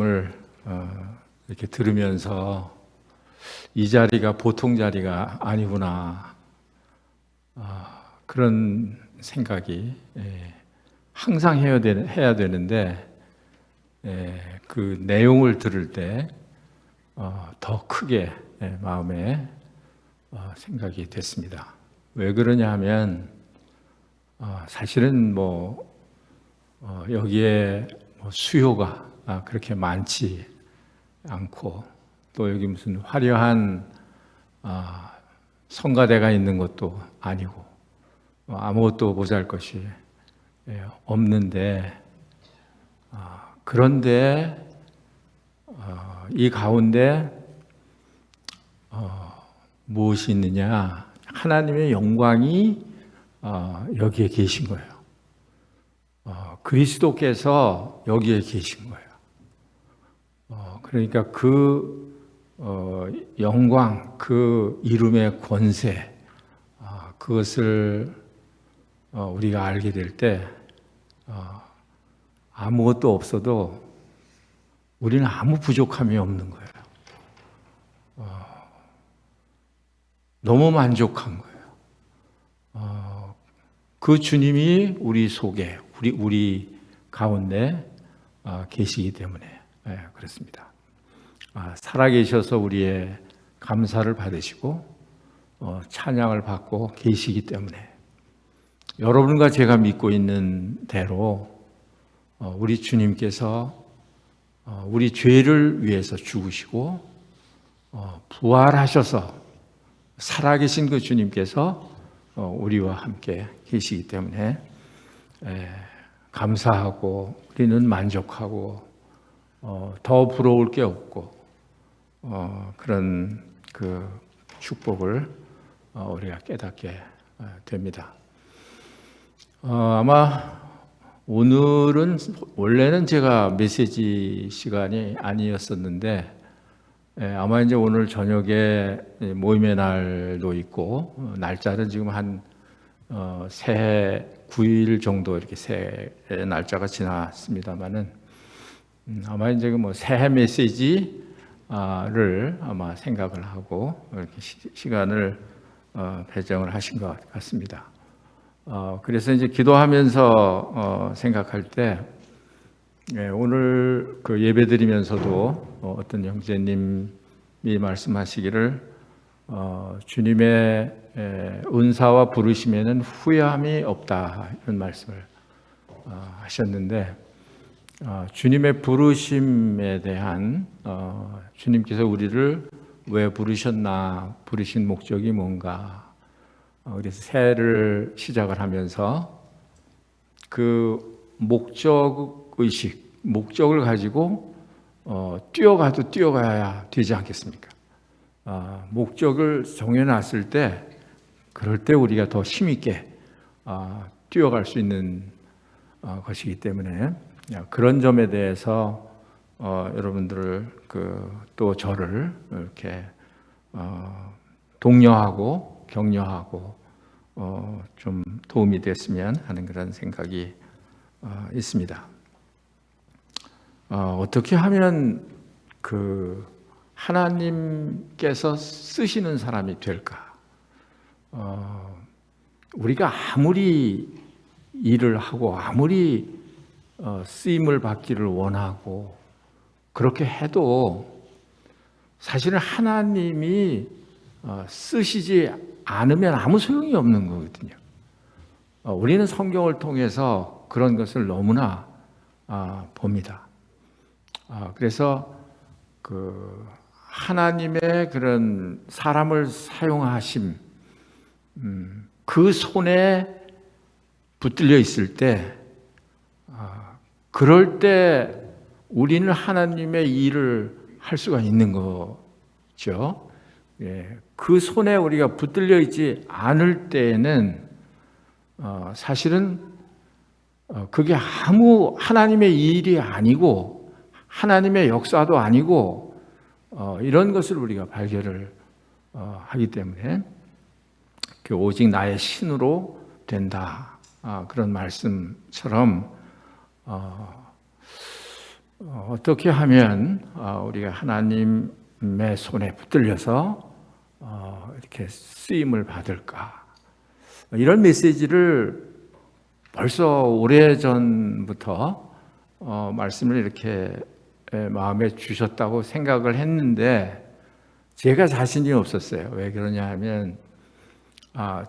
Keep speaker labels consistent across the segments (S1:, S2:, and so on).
S1: 을 이렇게 들으면서 이 자리가 보통 자리가 아니구나, 그런 생각이 항상 해야 되는데 그 내용을 들을 때 더 크게 마음에 생각이 됐습니다. 왜 그러냐 하면 사실은 여기에 수요가 그렇게 많지 않고, 또 여기 무슨 화려한 성가대가 있는 것도 아니고 아무것도 보잘것이 없는데, 그런데 이 가운데 무엇이 있느냐? 하나님의 영광이 여기에 계신 거예요. 그리스도께서 여기에 계신 거예요. 그러니까 그 영광, 그 이름의 권세, 그것을 우리가 알게 될 때 아무것도 없어도 우리는 아무 부족함이 없는 거예요. 너무 만족한 거예요. 그 주님이 우리 속에, 우리 가운데 계시기 때문에 그렇습니다. 살아계셔서 우리의 감사를 받으시고 찬양을 받고 계시기 때문에, 여러분과 제가 믿고 있는 대로 우리 주님께서 우리 죄를 위해서 죽으시고 부활하셔서 살아계신 그 주님께서 우리와 함께 계시기 때문에 감사하고 우리는 만족하고 더 부러울 게 없고, 그런 그 축복을 우리가 깨닫게 됩니다. 아마 원래는 제가 메시지 시간이 아니었었는데, 아마 이제 오늘 저녁에 모임의 날도 있고, 날짜는 지금 한 새해 9일 정도 이렇게 새 날짜가 지났습니다만은, 아마 이제 새해 메시지를 아마 생각을 하고 이렇게 시간을 배정을 하신 것 같습니다. 그래서 이제 기도하면서 생각할 때, 오늘 그 예배 드리면서도 어떤 형제님이 말씀하시기를 주님의 은사와 부르심에는 후회함이 없다, 이런 말씀을 하셨는데, 주님의 부르심에 대한 주님께서 우리를 왜 부르셨나, 부르신 목적이 뭔가, 그래서 새해를 시작을 하면서 그 목적의식, 목적을 가지고 뛰어가야 되지 않겠습니까? 목적을 정해놨을 때, 그럴 때 우리가 더 힘있게 뛰어갈 수 있는 것이기 때문에, 그런 점에 대해서 여러분들을 또 저를 이렇게 독려하고 격려하고 좀 도움이 됐으면 하는 그런 생각이 있습니다. 어떻게 하면 그 하나님께서 쓰시는 사람이 될까? 우리가 아무리 일을 하고 아무리 쓰임을 받기를 원하고 그렇게 해도 사실은 하나님이 쓰시지 않으면 아무 소용이 없는 거거든요. 우리는 성경을 통해서 그런 것을 너무나 봅니다. 그래서 그 하나님의 그런 사람을 사용하심, 그 손에 붙들려 있을 때, 그럴 때 우리는 하나님의 일을 할 수가 있는 거죠. 그 손에 우리가 붙들려 있지 않을 때에는 사실은 그게 아무 하나님의 일이 아니고 하나님의 역사도 아니고 이런 것을 우리가 발견을 하기 때문에, 오직 나의 신으로 된다, 그런 말씀처럼 어떻게 하면 우리가 하나님의 손에 붙들려서 이렇게 쓰임을 받을까? 이런 메시지를 벌써 오래전부터 말씀을 이렇게 마음에 주셨다고 생각을 했는데 제가 자신이 없었어요. 왜 그러냐 하면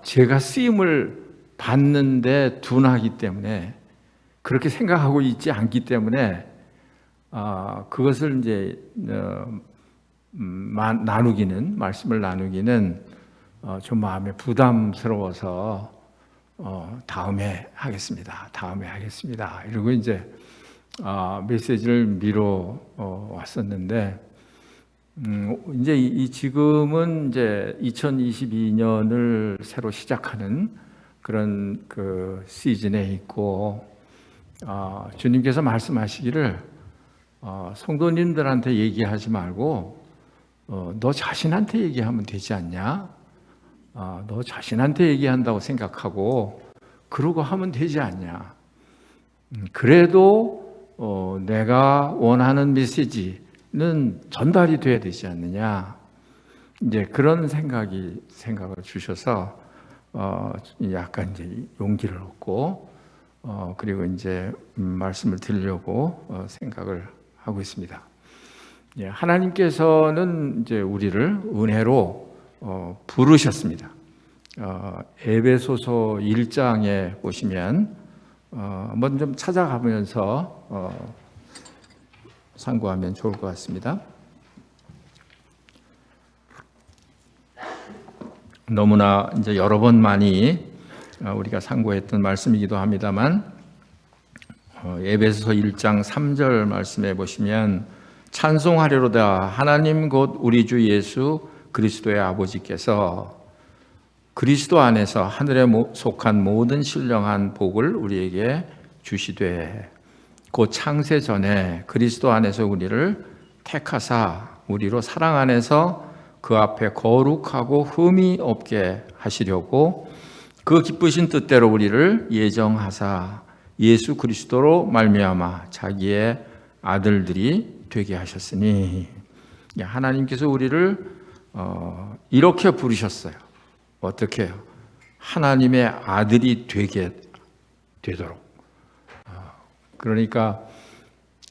S1: 제가 쓰임을 받는데 둔하기 때문에, 그렇게 생각하고 있지 않기 때문에 그것을 이제 말씀을 나누기는 좀 마음에 부담스러워서 다음에 하겠습니다. 이러고 이제 메시지를 미뤄 왔었는데, 이제 지금은 이제 2022년을 새로 시작하는 그런 그 시즌에 있고, 주님께서 말씀하시기를 성도님들한테 얘기하지 말고 너 자신한테 얘기하면 되지 않냐? 너 자신한테 얘기한다고 생각하고 그러고 하면 되지 않냐? 그래도 내가 원하는 메시지는 전달이 돼야 되지 않느냐? 이제 그런 생각을 주셔서 약간 이제 용기를 얻고 그리고 이제 말씀을 드리려고 생각을 하고 있습니다. 하나님께서는 이제 우리를 은혜로 부르셨습니다. 에베소서 1장에 보시면 한번 좀 찾아가면서 상고하면 좋을 것 같습니다. 너무나 이제 여러 번 많이 우리가 상고했던 말씀이기도 합니다만, 에베소서 1장 3절 말씀에 보시면 찬송하리로다 하나님 곧 우리 주 예수 그리스도의 아버지께서 그리스도 안에서 하늘에 속한 모든 신령한 복을 우리에게 주시되 곧 창세 전에 그리스도 안에서 우리를 택하사 우리로 사랑 안에서 그 앞에 거룩하고 흠이 없게 하시려고 그 기쁘신 뜻대로 우리를 예정하사 예수 그리스도로 말미암아 자기의 아들들이 되게 하셨으니, 하나님께서 우리를 이렇게 부르셨어요. 어떻게 해요? 하나님의 아들이 되도록. 그러니까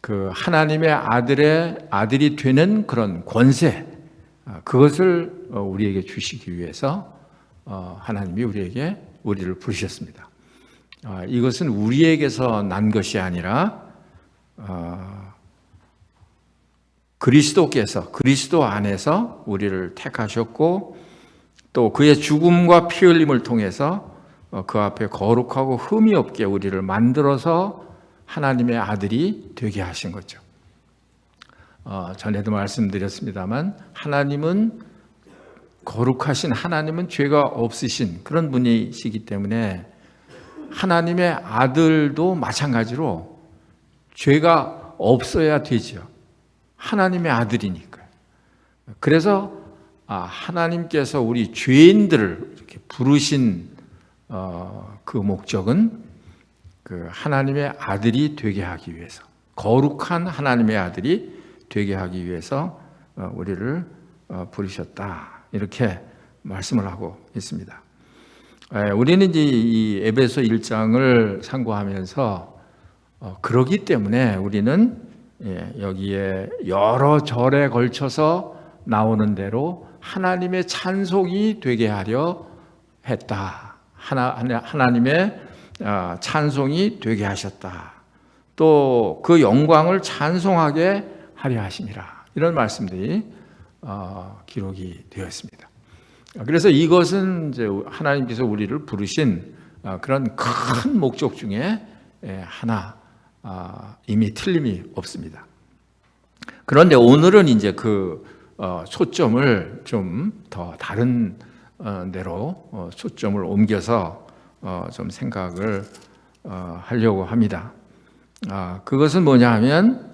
S1: 그 하나님의 아들이 되는 그런 권세, 그것을 우리에게 주시기 위해서 하나님이 우리를 부르셨습니다. 이것은 우리에게서 난 것이 아니라 그리스도께서 그리스도 안에서 우리를 택하셨고 또 그의 죽음과 피 흘림을 통해서 그 앞에 거룩하고 흠이 없게 우리를 만들어서 하나님의 아들이 되게 하신 거죠. 전에도 말씀드렸습니다만 하나님은 거룩하신, 하나님은 죄가 없으신 그런 분이시기 때문에 하나님의 아들도 마찬가지로 죄가 없어야 되죠. 하나님의 아들이니까요. 그래서 하나님께서 우리 죄인들을 이렇게 부르신 그 목적은 그 하나님의 아들이 되게 하기 위해서, 거룩한 하나님의 아들이 되게 하기 위해서 우리를 부르셨다, 이렇게 말씀을 하고 있습니다. 우리는 이제 이 에베소 1장을 상고하면서 그러기 때문에 우리는 여기에 여러 절에 걸쳐서 나오는 대로 하나님의 찬송이 되게 하려 했다. 하나님의 찬송이 되게 하셨다. 또 그 영광을 찬송하게 하려 하심이라. 이런 말씀들이 기록이 되어 있습니다. 그래서 이것은 이제 하나님께서 우리를 부르신 그런 큰 목적 중에 하나, 이미 틀림이 없습니다. 그런데 오늘은 이제 그 초점을 좀 더 다른 데로 초점을 옮겨서 좀 생각을 하려고 합니다. 그것은 뭐냐 하면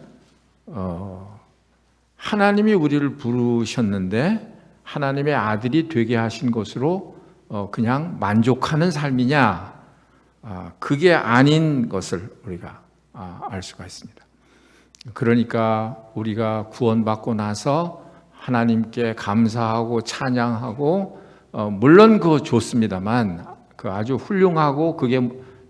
S1: 하나님이 우리를 부르셨는데 하나님의 아들이 되게 하신 것으로 그냥 만족하는 삶이냐, 그게 아닌 것을 우리가 알 수가 있습니다. 그러니까 우리가 구원받고 나서 하나님께 감사하고 찬양하고 물론 그거 좋습니다만 그 아주 훌륭하고 그게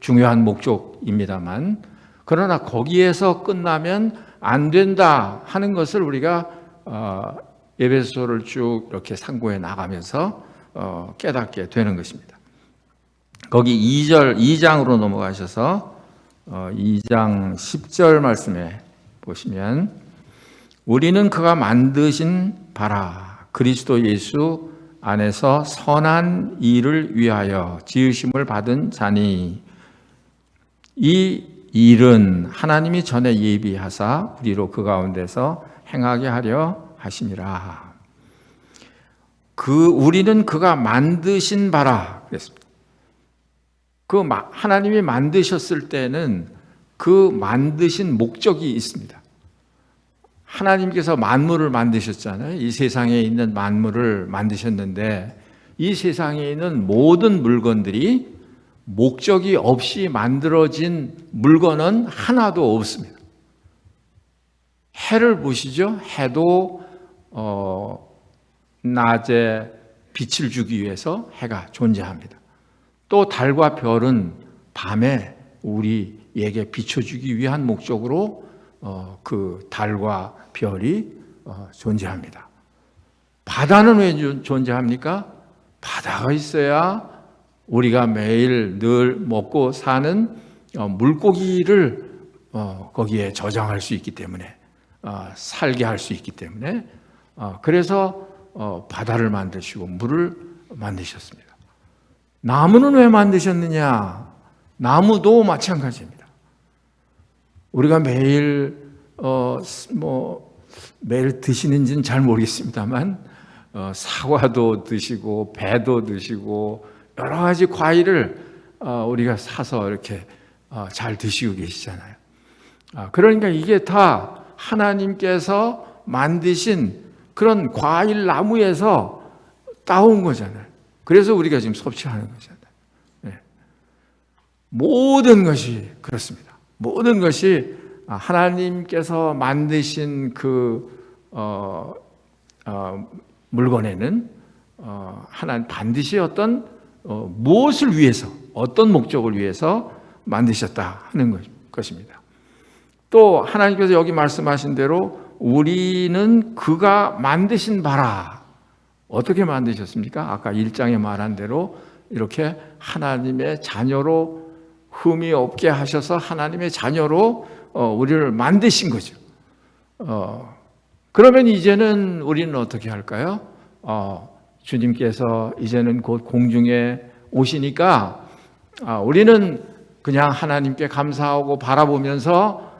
S1: 중요한 목적입니다만 그러나 거기에서 끝나면 안 된다 하는 것을 우리가 에베소서를 쭉 이렇게 상고해 나가면서 깨닫게 되는 것입니다. 거기 2장으로 넘어가셔서 2장 10절 말씀에 보시면 우리는 그가 만드신 바라 그리스도 예수 안에서 선한 일을 위하여 지으심을 받은 자니 이 일은 하나님이 전에 예비하사 우리로 그 가운데서 행하게 하려 하심이라. 우리는 그가 만드신 바라 그랬습니다. 하나님이 만드셨을 때는 그 만드신 목적이 있습니다. 하나님께서 만물을 만드셨잖아요. 이 세상에 있는 만물을 만드셨는데 이 세상에 있는 모든 물건들이 목적이 없이 만들어진 물건은 하나도 없습니다. 해를 보시죠. 해도 낮에 빛을 주기 위해서 해가 존재합니다. 또 달과 별은 밤에 우리에게 비춰주기 위한 목적으로 그 달과 별이 존재합니다. 바다는 왜 존재합니까? 바다가 있어야 우리가 매일 늘 먹고 사는 물고기를 거기에 저장할 수 있기 때문에 살게 할 수 있기 때문에 그래서 바다를 만드시고 물을 만드셨습니다. 나무는 왜 만드셨느냐? 나무도 마찬가지입니다. 우리가 매일 매일 드시는지는 잘 모르겠습니다만 사과도 드시고 배도 드시고 여러 가지 과일을 우리가 사서 이렇게 잘 드시고 계시잖아요. 그러니까 이게 다 하나님께서 만드신 그런 과일 나무에서 따온 거잖아요. 그래서 우리가 지금 섭취하는 거잖아요. 네. 모든 것이 그렇습니다. 모든 것이 하나님께서 만드신 물건에는 하나님 반드시 어떤 무엇을 위해서 어떤 목적을 위해서 만드셨다 하는 것입니다. 또 하나님께서 여기 말씀하신 대로 우리는 그가 만드신 바라. 어떻게 만드셨습니까? 아까 1장에 말한 대로 이렇게 하나님의 자녀로 흠이 없게 하셔서 하나님의 자녀로 우리를 만드신 거죠. 그러면 이제는 우리는 어떻게 할까요? 주님께서 이제는 곧 공중에 오시니까 우리는 그냥 하나님께 감사하고 바라보면서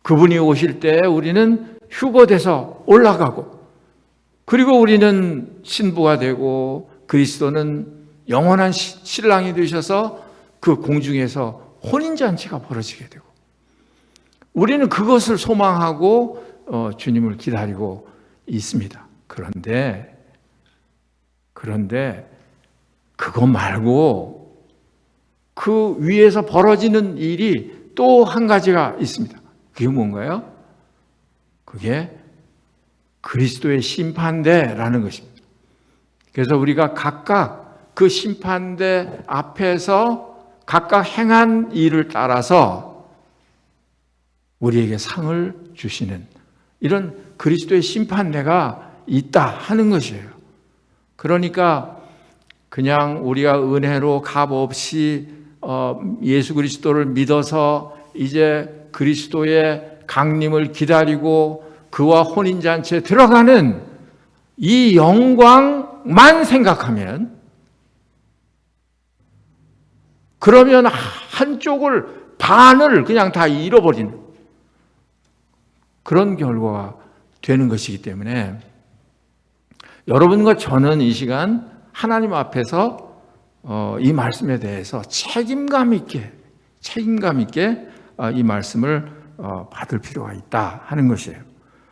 S1: 그분이 오실 때 우리는 휴거돼서 올라가고 그리고 우리는 신부가 되고 그리스도는 영원한 신랑이 되셔서 그 공중에서 혼인잔치가 벌어지게 되고 우리는 그것을 소망하고 주님을 기다리고 있습니다. 그런데 그거 말고 그 위에서 벌어지는 일이 또 한 가지가 있습니다. 그게 뭔가요? 그게 그리스도의 심판대라는 것입니다. 그래서 우리가 각각 그 심판대 앞에서 각각 행한 일을 따라서 우리에게 상을 주시는 이런 그리스도의 심판대가 있다 하는 것이에요. 그러니까 그냥 우리가 은혜로 값없이 예수 그리스도를 믿어서 이제 그리스도의 강림을 기다리고 그와 혼인잔치에 들어가는 이 영광만 생각하면 그러면 반을 그냥 다 잃어버리는 그런 결과가 되는 것이기 때문에 여러분과 저는 이 시간 하나님 앞에서 이 말씀에 대해서 책임감 있게 이 말씀을 받을 필요가 있다 하는 것이에요.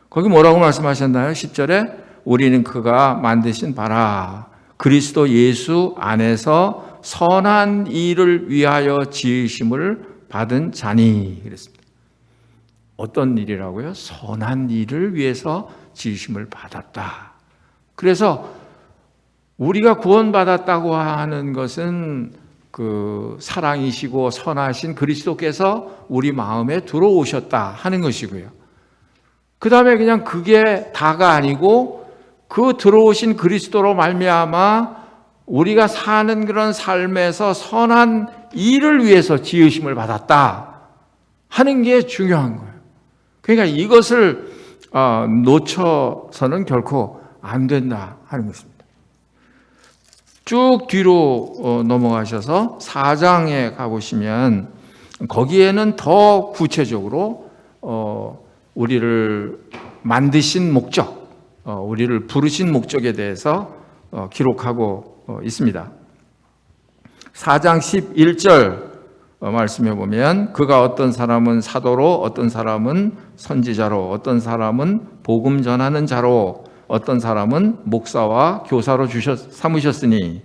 S1: 거기 뭐라고 말씀하셨나요? 10절에 우리는 그가 만드신 바라 그리스도 예수 안에서 선한 일을 위하여 지으심을 받은 자니 그랬습니다. 어떤 일이라고요? 선한 일을 위해서 지으심을 받았다. 그래서 우리가 구원받았다고 하는 것은 그 사랑이시고 선하신 그리스도께서 우리 마음에 들어오셨다 하는 것이고요. 그 다음에 그냥 그게 다가 아니고 그 들어오신 그리스도로 말미암아 우리가 사는 그런 삶에서 선한 일을 위해서 지으심을 받았다 하는 게 중요한 거예요. 그러니까 이것을 놓쳐서는 결코 안 된다 하는 것입니다. 쭉 뒤로 넘어가셔서 4장에 가보시면 거기에는 더 구체적으로 우리를 만드신 목적, 우리를 부르신 목적에 대해서 기록하고 있습니다. 4장 11절 말씀해 보면 그가 어떤 사람은 사도로, 어떤 사람은 선지자로, 어떤 사람은 복음 전하는 자로, 어떤 사람은 목사와 교사로 삼으셨으니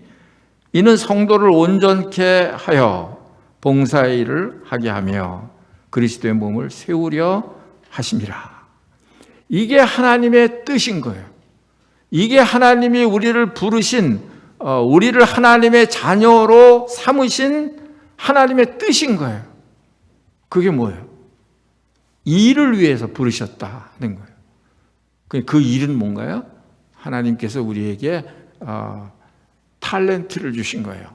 S1: 이는 성도를 온전케 하여 봉사의 일을 하게 하며 그리스도의 몸을 세우려 하심이라. 이게 하나님의 뜻인 거예요. 이게 하나님이 우리를 부르신, 우리를 하나님의 자녀로 삼으신 하나님의 뜻인 거예요. 그게 뭐예요? 일을 위해서 부르셨다는 거예요. 그 일은 뭔가요? 하나님께서 우리에게 탤런트를 주신 거예요.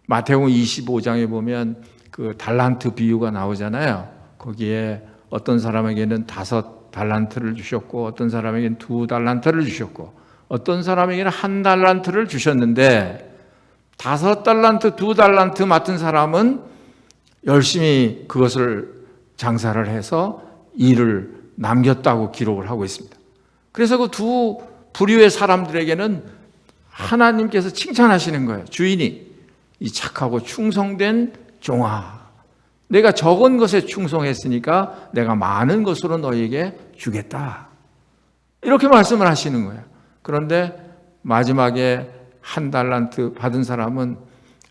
S1: 마태복음 25장에 보면 그 달란트 비유가 나오잖아요. 거기에 어떤 사람에게는 5달란트를 주셨고 어떤 사람에게는 2달란트를 주셨고 어떤 사람에게는 1달란트를 주셨는데 5달란트, 2달란트 맡은 사람은 열심히 그것을 장사를 해서 일을 남겼다고 기록을 하고 있습니다. 그래서 그 두 부류의 사람들에게는 하나님께서 칭찬하시는 거예요. 주인이 이 착하고 충성된 종아, 내가 적은 것에 충성했으니까 내가 많은 것으로 너에게 주겠다. 이렇게 말씀을 하시는 거예요. 그런데 마지막에 1달란트 받은 사람은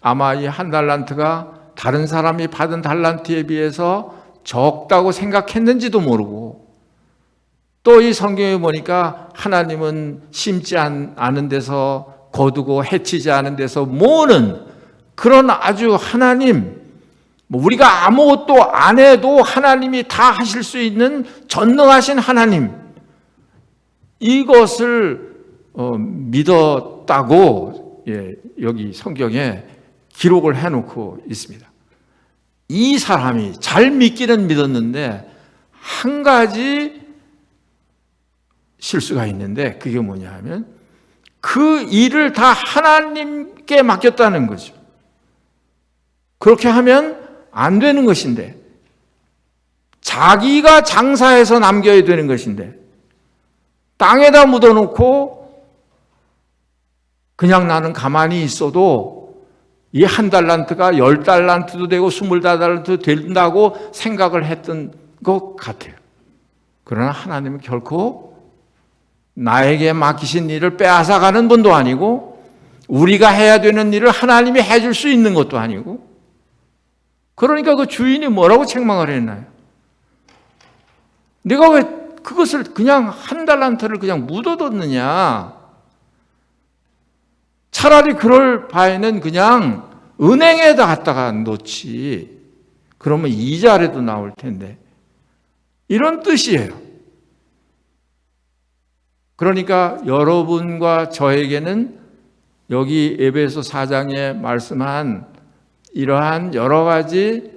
S1: 아마 이 1달란트가 다른 사람이 받은 달란트에 비해서 적다고 생각했는지도 모르고 또 이 성경에 보니까 하나님은 심지 않은 데서 거두고 해치지 않은 데서 모으는 그런 아주 하나님, 우리가 아무것도 안 해도 하나님이 다 하실 수 있는 전능하신 하나님, 이것을 믿었다고 여기 성경에 기록을 해놓고 있습니다. 이 사람이 잘 믿기는 믿었는데 한 가지 실수가 있는데 그게 뭐냐 하면 그 일을 다 하나님께 맡겼다는 거죠. 그렇게 하면 안 되는 것인데 자기가 장사해서 남겨야 되는 것인데 땅에다 묻어놓고 그냥 나는 가만히 있어도 이 1달란트가 10달란트도 되고 20달란트도 된다고 생각을 했던 것 같아요. 그러나 하나님은 결코 나에게 맡기신 일을 빼앗아가는 분도 아니고 우리가 해야 되는 일을 하나님이 해줄 수 있는 것도 아니고 그러니까 그 주인이 뭐라고 책망을 했나요? 내가 왜 그것을 그냥 1달란트를 그냥 묻어뒀느냐? 차라리 그럴 바에는 그냥 은행에다 갖다가 놓지. 그러면 이자라도 나올 텐데. 이런 뜻이에요. 그러니까 여러분과 저에게는 여기 에베소 4장에 말씀한 이러한 여러 가지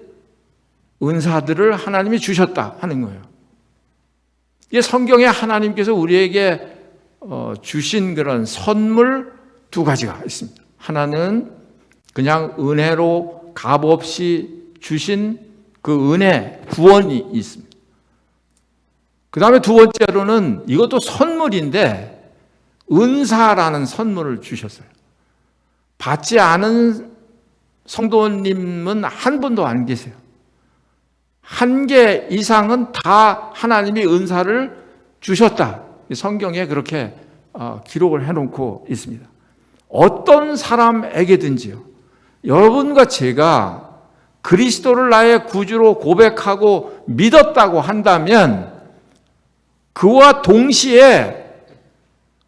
S1: 은사들을 하나님이 주셨다 하는 거예요. 이게 성경에 하나님께서 우리에게 주신 그런 선물 2가지가 있습니다. 하나는 그냥 은혜로 값없이 주신 그 은혜, 구원이 있습니다. 그 다음에 2번째로는 이것도 선물인데 은사라는 선물을 주셨어요. 받지 않은 성도님은 한 분도 안 계세요. 1개 이상은 다 하나님이 은사를 주셨다. 성경에 그렇게 기록을 해놓고 있습니다. 어떤 사람에게든지요. 여러분과 제가 그리스도를 나의 구주로 고백하고 믿었다고 한다면 그와 동시에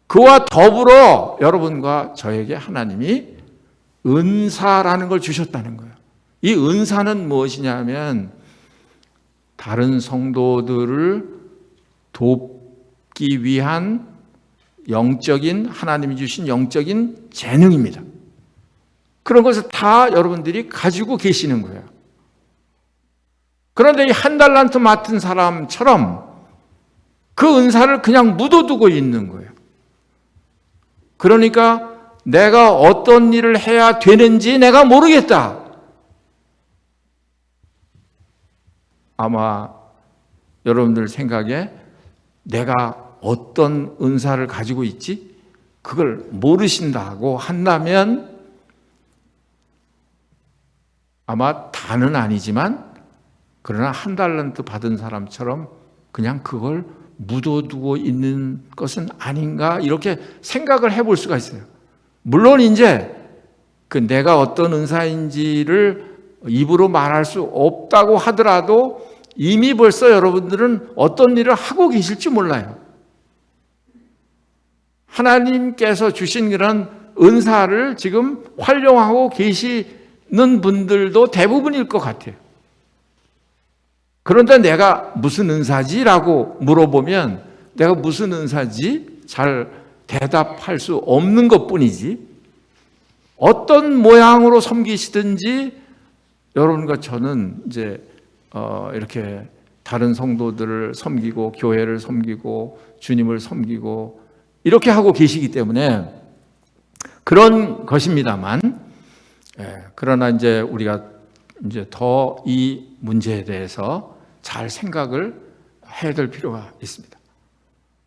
S1: 그와 더불어 여러분과 저에게 하나님이 은사라는 걸 주셨다는 거예요. 이 은사는 무엇이냐면 다른 성도들을 돕기 위한 영적인, 하나님이 주신 영적인 재능입니다. 그런 것을 다 여러분들이 가지고 계시는 거예요. 그런데 이 한 달란트 맡은 사람처럼 그 은사를 그냥 묻어두고 있는 거예요. 그러니까 내가 어떤 일을 해야 되는지 내가 모르겠다. 아마 여러분들 생각에 내가 어떤 은사를 가지고 있지? 그걸 모르신다고 한다면 아마 다는 아니지만 그러나 한 달란트 받은 사람처럼 그냥 그걸 묻어두고 있는 것은 아닌가 이렇게 생각을 해볼 수가 있어요. 물론 이제 그 내가 어떤 은사인지를 입으로 말할 수 없다고 하더라도 이미 벌써 여러분들은 어떤 일을 하고 계실지 몰라요. 하나님께서 주신 그런 은사를 지금 활용하고 계시는 분들도 대부분일 것 같아요. 그런데 내가 무슨 은사지라고 물어보면 내가 무슨 은사지? 잘 대답할 수 없는 것뿐이지 어떤 모양으로 섬기시든지 여러분과 저는 이제 이렇게 다른 성도들을 섬기고 교회를 섬기고 주님을 섬기고 이렇게 하고 계시기 때문에 그런 것입니다만 그러나 이제 우리가 이제 더 이 문제에 대해서 잘 생각을 해야 될 필요가 있습니다.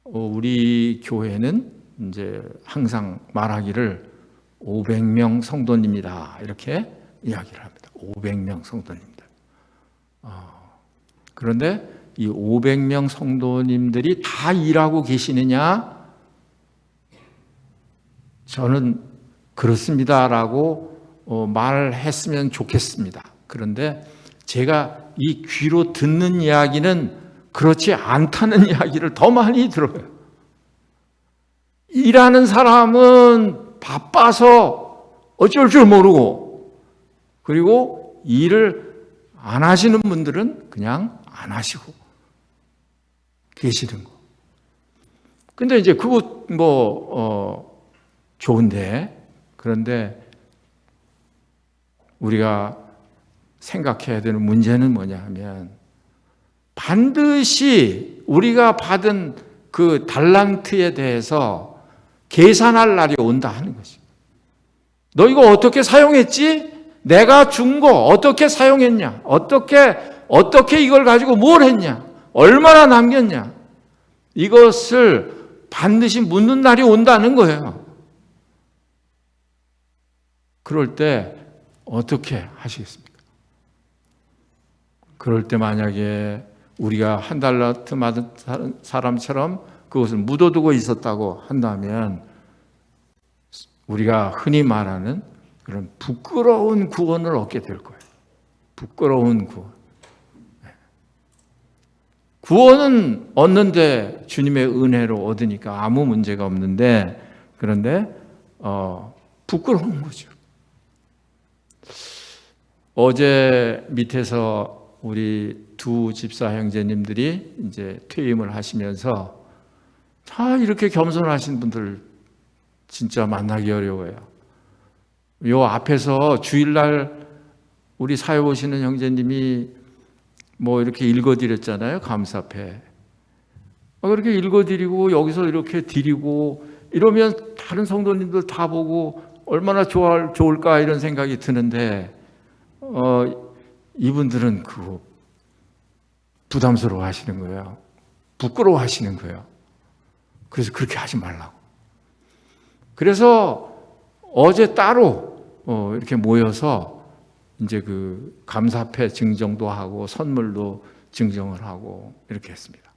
S1: 우리 교회는 이제 항상 말하기를 500명 성도님이다 이렇게 이야기를 합니다. 500명 성도님들. 그런데 이 500명 성도님들이 다 일하고 계시느냐? 저는 그렇습니다라고 말했으면 좋겠습니다. 그런데 제가 이 귀로 듣는 이야기는 그렇지 않다는 이야기를 더 많이 들어요. 일하는 사람은 바빠서 어쩔 줄 모르고 그리고 일을 안 하시는 분들은 그냥 안 하시고 계시는 거. 근데 이제 그거 좋은데 그런데 우리가 생각해야 되는 문제는 뭐냐 하면 반드시 우리가 받은 그 달란트에 대해서 계산할 날이 온다 하는 것입니다. 너 이거 어떻게 사용했지? 내가 준 거 어떻게 사용했냐? 어떻게 이걸 가지고 뭘 했냐? 얼마나 남겼냐? 이것을 반드시 묻는 날이 온다는 거예요. 그럴 때 어떻게 하시겠습니까? 그럴 때 만약에 우리가 한 달란트 받은 사람처럼 그것을 묻어두고 있었다고 한다면 우리가 흔히 말하는 그런 부끄러운 구원을 얻게 될 거예요. 부끄러운 구원. 구원은 얻는데 주님의 은혜로 얻으니까 아무 문제가 없는데 그런데 부끄러운 거죠. 어제 밑에서 우리 두 집사 형제님들이 이제 퇴임을 하시면서 이렇게 겸손하신 분들 진짜 만나기 어려워요. 요 앞에서 주일날 우리 사회 오시는 형제님이 이렇게 읽어드렸잖아요. 감사패. 그렇게 읽어드리고 여기서 이렇게 드리고 이러면 다른 성도님들 다 보고 얼마나 좋을까 이런 생각이 드는데 이분들은 그거 부담스러워 하시는 거예요. 부끄러워 하시는 거예요. 그래서 그렇게 하지 말라고. 그래서 어제 따로 이렇게 모여서 이제 그 감사패 증정도 하고 선물도 증정을 하고 이렇게 했습니다.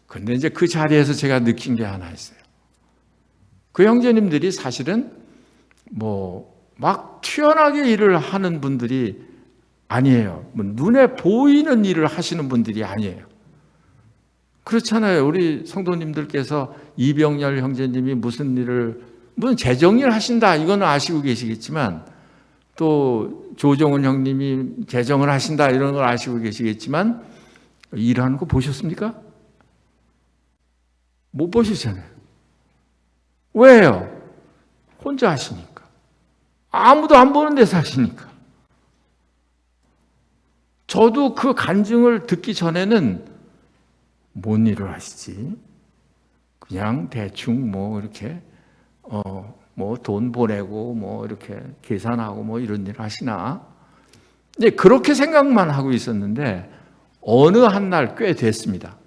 S1: 그런데 이제 그 자리에서 제가 느낀 게 하나 있어요. 그 형제님들이 사실은 막 튀어나게 일을 하는 분들이 아니에요. 뭐 눈에 보이는 일을 하시는 분들이 아니에요. 그렇잖아요. 우리 성도님들께서 이병열 형제님이 무슨 재정일 하신다 이거는 아시고 계시겠지만, 또 조정은 형님이 재정을 하신다 이런 걸 아시고 계시겠지만, 일하는 거 보셨습니까? 못 보시잖아요. 왜요? 혼자 하시니까. 아무도 안 보는 데서 하시니까. 저도 그 간증을 듣기 전에는 뭔 일을 하시지? 그냥 대충 뭐 이렇게 뭐 돈 보내고 뭐 이렇게 계산하고 뭐 이런 일 하시나? 이제 그렇게 생각만 하고 있었는데 어느 한 날 꽤 됐습니다.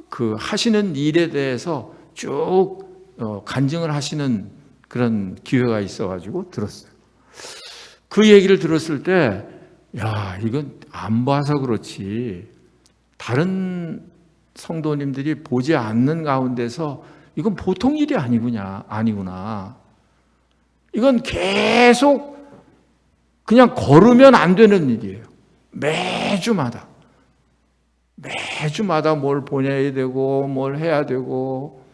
S1: 그 하시는 일에 대해서 쭉 간증을 하시는 그런 기회가 있어가지고 들었어요. 그 얘기를 들었을 때, 야, 이건 안 봐서 그렇지. 다른 성도님들이 보지 않는 가운데서 이건 보통 일이 아니구나. 이건 계속 그냥 걸으면 안 되는 일이에요. 매주마다 뭘 보내야 되고 뭘 해야 되고,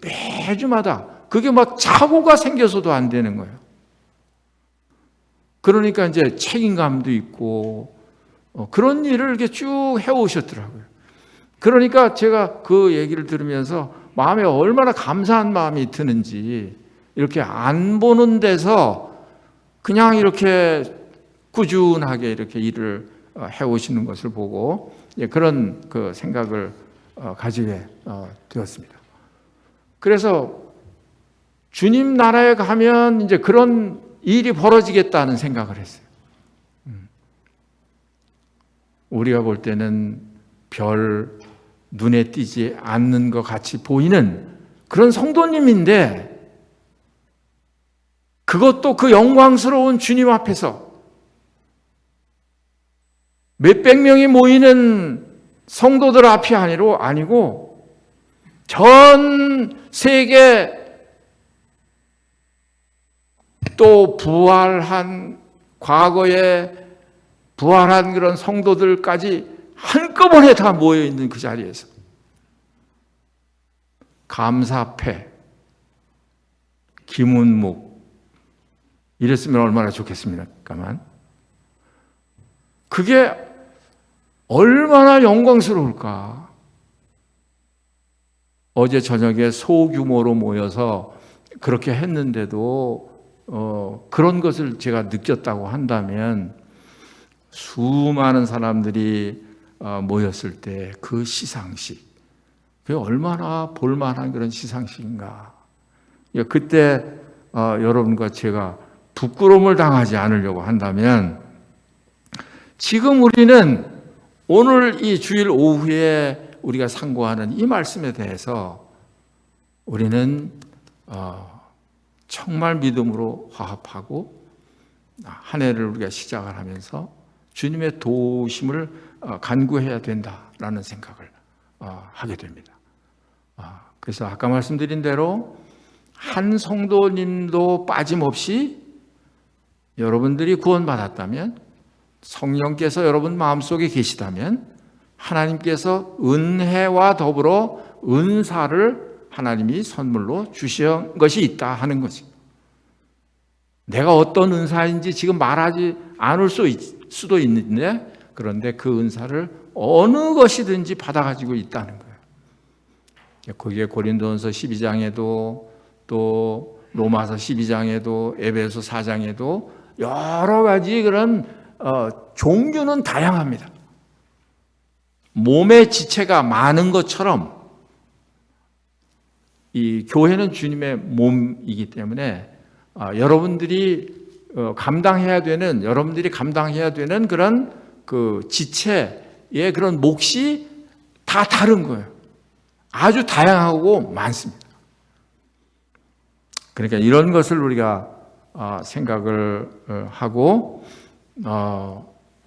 S1: 매주마다 그게 막 착오가 생겨서도 안 되는 거예요. 그러니까 이제 책임감도 있고 그런 일을 이렇게 쭉 해오셨더라고요. 그러니까 제가 그 얘기를 들으면서 마음에 얼마나 감사한 마음이 드는지, 이렇게 안 보는 데서 그냥 이렇게 꾸준하게 이렇게 일을 해오시는 것을 보고 그런 그 생각을 가지게 되었습니다. 그래서 주님 나라에 가면 이제 그런 일이 벌어지겠다는 생각을 했어요. 우리가 볼 때는 별 눈에 띄지 않는 것 같이 보이는 그런 성도님인데, 그것도 그 영광스러운 주님 앞에서 몇백 명이 모이는 성도들 앞이 아니고 전 세계 또 과거에 부활한 그런 성도들까지 한꺼번에 다 모여있는 그 자리에서 감사패, 김은묵 이랬으면 얼마나 좋겠습니까만, 그게 얼마나 영광스러울까. 어제 저녁에 소규모로 모여서 그렇게 했는데도 그런 것을 제가 느꼈다고 한다면, 수많은 사람들이 모였을 때 그 시상식, 그게 얼마나 볼만한 그런 시상식인가. 그때 여러분과 제가 부끄러움을 당하지 않으려고 한다면, 지금 우리는 오늘 이 주일 오후에 우리가 상고하는 이 말씀에 대해서 우리는 정말 믿음으로 화합하고 한 해를 우리가 시작을 하면서 주님의 도우심을 간구해야 된다라는 생각을 하게 됩니다. 그래서 아까 말씀드린 대로 한 성도님도 빠짐없이 여러분들이 구원받았다면, 성령께서 여러분 마음속에 계시다면, 하나님께서 은혜와 더불어 은사를 하나님이 선물로 주신 것이 있다 하는 거지. 내가 어떤 은사인지 지금 말하지 않을 수도 있는데, 그런데 그 은사를 어느 것이든지 받아가지고 있다는 거예요. 거기에 고린도전서 12장에도 또 로마서 12장에도 에베소 4장에도 여러 가지 그런 종류는 다양합니다. 몸의 지체가 많은 것처럼 이 교회는 주님의 몸이기 때문에 여러분들이 감당해야 되는 그런 그 지체의 그런 몫이 다 다른 거예요. 아주 다양하고 많습니다. 그러니까 이런 것을 우리가 생각을 하고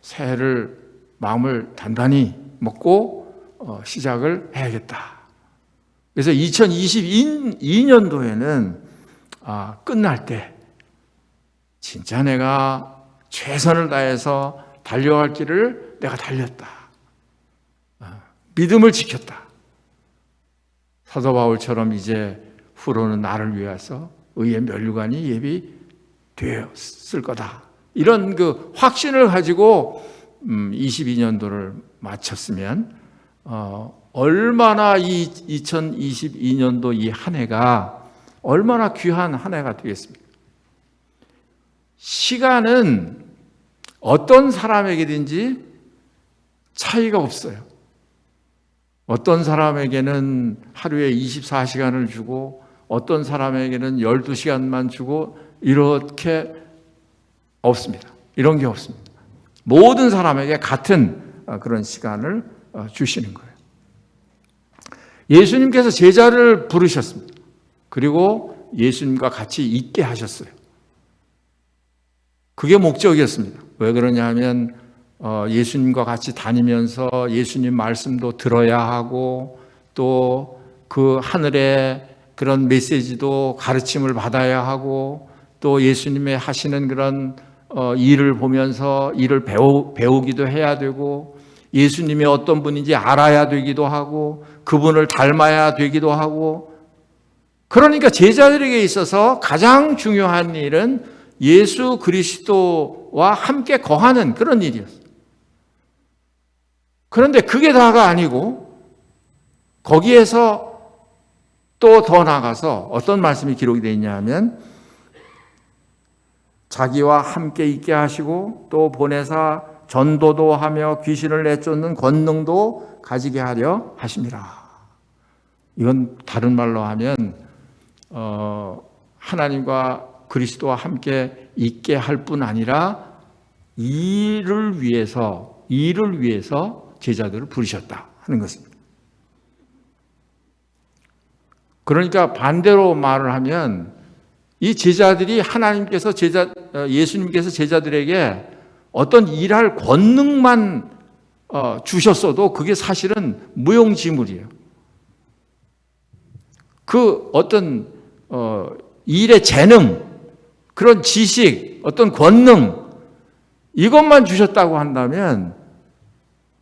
S1: 새해를 마음을 단단히 먹고 시작을 해야겠다. 그래서 2022년도에는 끝날 때 진짜 내가 최선을 다해서 달려갈 길을 내가 달렸다. 믿음을 지켰다. 사도 바울처럼 이제 후로는 나를 위해서 의의 면류관이 예비되었을 거다. 이런 그 확신을 가지고 22년도를 마쳤으면 얼마나 이 2022년도 이 한 해가 얼마나 귀한 한 해가 되겠습니까? 시간은 어떤 사람에게든지 차이가 없어요. 어떤 사람에게는 하루에 24시간을 주고 어떤 사람에게는 12시간만 주고 이렇게 없습니다. 이런 게 없습니다. 모든 사람에게 같은 그런 시간을 주시는 거예요. 예수님께서 제자를 부르셨습니다. 그리고 예수님과 같이 있게 하셨어요. 그게 목적이었습니다. 왜 그러냐 하면 예수님과 같이 다니면서 예수님 말씀도 들어야 하고 또 그 하늘의 그런 메시지도 가르침을 받아야 하고 또 예수님의 하시는 그런 일을 보면서 일을 배우기도 해야 되고 예수님이 어떤 분인지 알아야 되기도 하고 그분을 닮아야 되기도 하고 그러니까 제자들에게 있어서 가장 중요한 일은 예수 그리스도와 함께 거하는 그런 일이었어요. 그런데 그게 다가 아니고 거기에서 또 더 나가서 어떤 말씀이 기록이 되어 있냐 하면 자기와 함께 있게 하시고 또 보내사 전도도 하며 귀신을 내쫓는 권능도 가지게 하려 하심이라. 이건 다른 말로 하면 하나님과 그리스도와 함께 있게 할 뿐 아니라 일을 위해서 제자들을 부르셨다 하는 것입니다. 그러니까 반대로 말을 하면 이 제자들이 예수님께서 제자들에게 어떤 일할 권능만 주셨어도 그게 사실은 무용지물이에요. 그 어떤 일의 재능, 그런 지식, 어떤 권능 이것만 주셨다고 한다면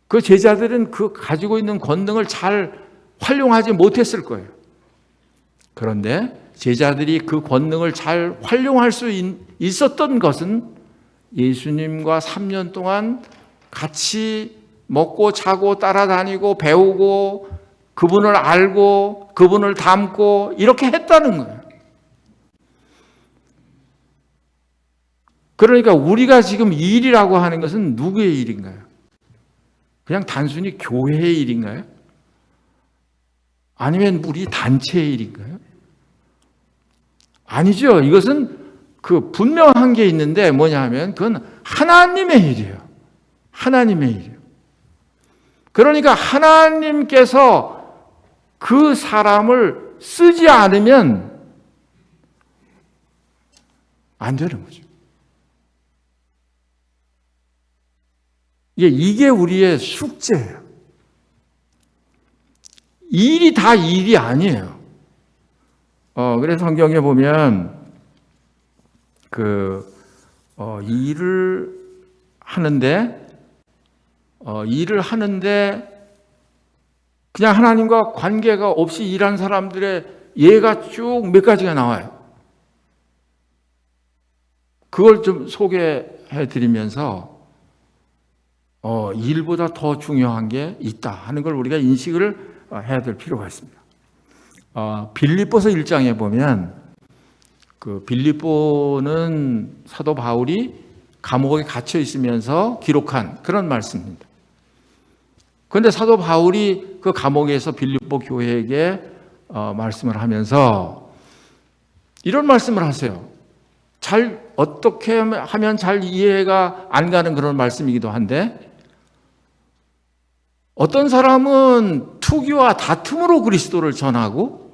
S1: 그 제자들은 그 가지고 있는 권능을 잘 활용하지 못했을 거예요. 그런데 제자들이 그 권능을 잘 활용할 수 있었던 것은 예수님과 3년 동안 같이 먹고 자고 따라다니고 배우고 그분을 알고 그분을 닮고 이렇게 했다는 거예요. 그러니까 우리가 지금 일이라고 하는 것은 누구의 일인가요? 그냥 단순히 교회의 일인가요? 아니면 우리 단체의 일인가요? 아니죠. 이것은 그 분명한 게 있는데 뭐냐 하면 그건 하나님의 일이에요. 하나님의 일이에요. 그러니까 하나님께서 그 사람을 쓰지 않으면 안 되는 거죠. 이게 우리의 숙제예요. 일이 다 일이 아니에요. 그래서 성경에 보면 일을 하는데 그냥 하나님과 관계가 없이 일한 사람들의 예가 쭉 몇 가지가 나와요. 그걸 좀 소개해 드리면서 일보다 더 중요한 게 있다 하는 걸 우리가 인식을 해야 될 필요가 있습니다. 빌립보서 1장에 보면 그 빌립보는 사도 바울이 감옥에 갇혀 있으면서 기록한 그런 말씀입니다. 그런데 사도 바울이 그 감옥에서 빌립보 교회에게 말씀을 하면서 이런 말씀을 하세요. 어떻게 하면 잘 이해가 안 가는 그런 말씀이기도 한데 어떤 사람은 투기와 다툼으로 그리스도를 전하고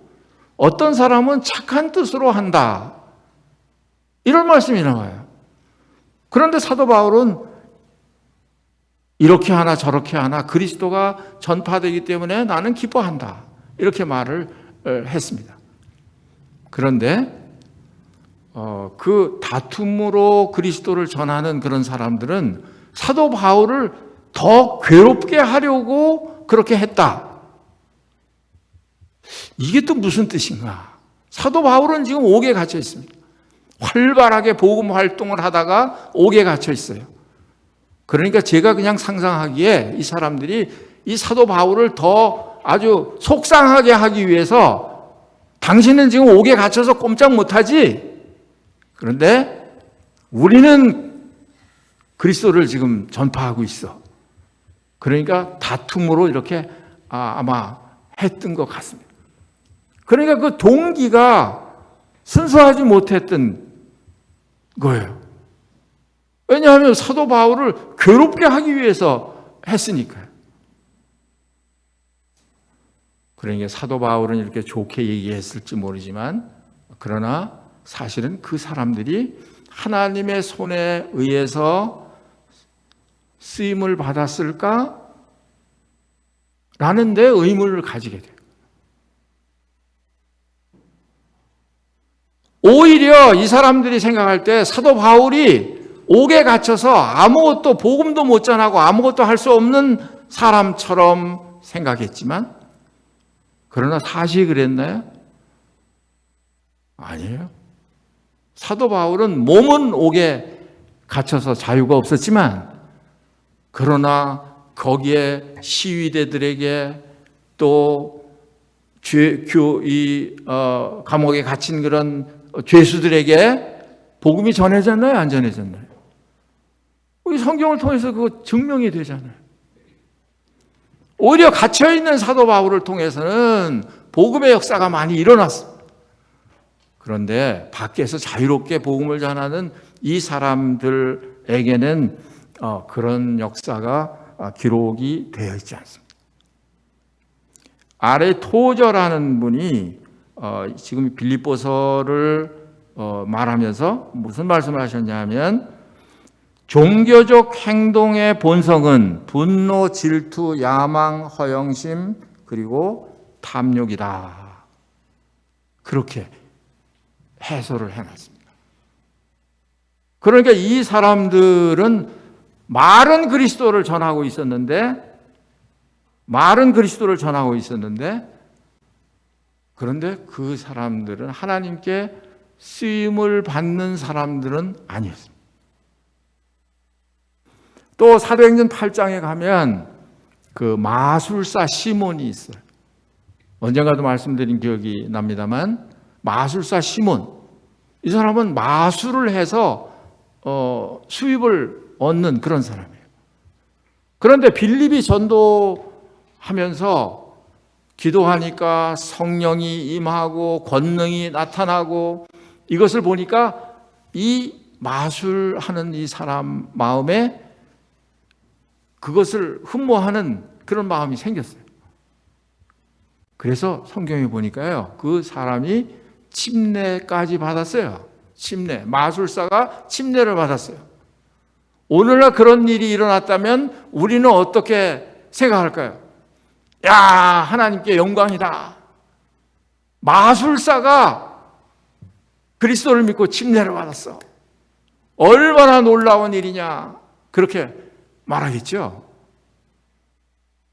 S1: 어떤 사람은 착한 뜻으로 한다. 이런 말씀이 나와요. 그런데 사도 바울은 이렇게 하나 저렇게 하나 그리스도가 전파되기 때문에 나는 기뻐한다. 이렇게 말을 했습니다. 그런데 그 다툼으로 그리스도를 전하는 그런 사람들은 사도 바울을 더 괴롭게 하려고 그렇게 했다. 이게 또 무슨 뜻인가? 사도 바울은 지금 옥에 갇혀 있습니다. 활발하게 복음 활동을 하다가 옥에 갇혀 있어요. 그러니까 제가 그냥 상상하기에 이 사람들이 이 사도 바울을 더 아주 속상하게 하기 위해서 당신은 지금 옥에 갇혀서 꼼짝 못하지? 그런데 우리는 그리스도를 지금 전파하고 있어. 그러니까 다툼으로 이렇게 아마 했던 것 같습니다. 그러니까 그 동기가 순수하지 못했던 거예요. 왜냐하면 사도 바울을 괴롭게 하기 위해서 했으니까요. 그러니까 사도 바울은 이렇게 좋게 얘기했을지 모르지만 그러나 사실은 그 사람들이 하나님의 손에 의해서 쓰임을 받았을까? 라는 데 의문을 가지게 돼요. 오히려 이 사람들이 생각할 때 사도 바울이 옥에 갇혀서 아무것도 복음도 못 전하고 아무것도 할 수 없는 사람처럼 생각했지만 그러나 사실이 그랬나요? 아니에요. 사도 바울은 몸은 옥에 갇혀서 자유가 없었지만 그러나 거기에 시위대들에게 또 감옥에 갇힌 그런 죄수들에게 복음이 전해졌나요? 안 전해졌나요? 우리 성경을 통해서 그거 증명이 되잖아요. 오히려 갇혀있는 사도 바울을 통해서는 복음의 역사가 많이 일어났습니다. 그런데 밖에서 자유롭게 복음을 전하는 이 사람들에게는 그런 역사가 기록이 되어 있지 않습니다. 아래 토저라는 분이 지금 빌립보서를 말하면서 무슨 말씀을 하셨냐면 종교적 행동의 본성은 분노, 질투, 야망, 허영심 그리고 탐욕이다. 그렇게 해설을 해놨습니다. 그러니까 이 사람들은 말은 그리스도를 전하고 있었는데 그런데 그 사람들은 하나님께 쓰임을 받는 사람들은 아니었습니다. 또 사도행전 8장에 가면 그 마술사 시몬이 있어요. 언젠가도 말씀드린 기억이 납니다만 마술사 시몬, 이 사람은 마술을 해서 수입을 얻는 그런 사람이에요. 그런데 빌립이 전도하면서 기도하니까 성령이 임하고 권능이 나타나고 이것을 보니까 이 마술하는 이 사람 마음에 그것을 흠모하는 그런 마음이 생겼어요. 그래서 성경에 보니까요, 그 사람이 침례까지 받았어요. 침례, 마술사가 침례를 받았어요. 오늘날 그런 일이 일어났다면 우리는 어떻게 생각할까요? 야, 하나님께 영광이다. 마술사가 그리스도를 믿고 침례를 받았어. 얼마나 놀라운 일이냐. 그렇게 말하겠죠.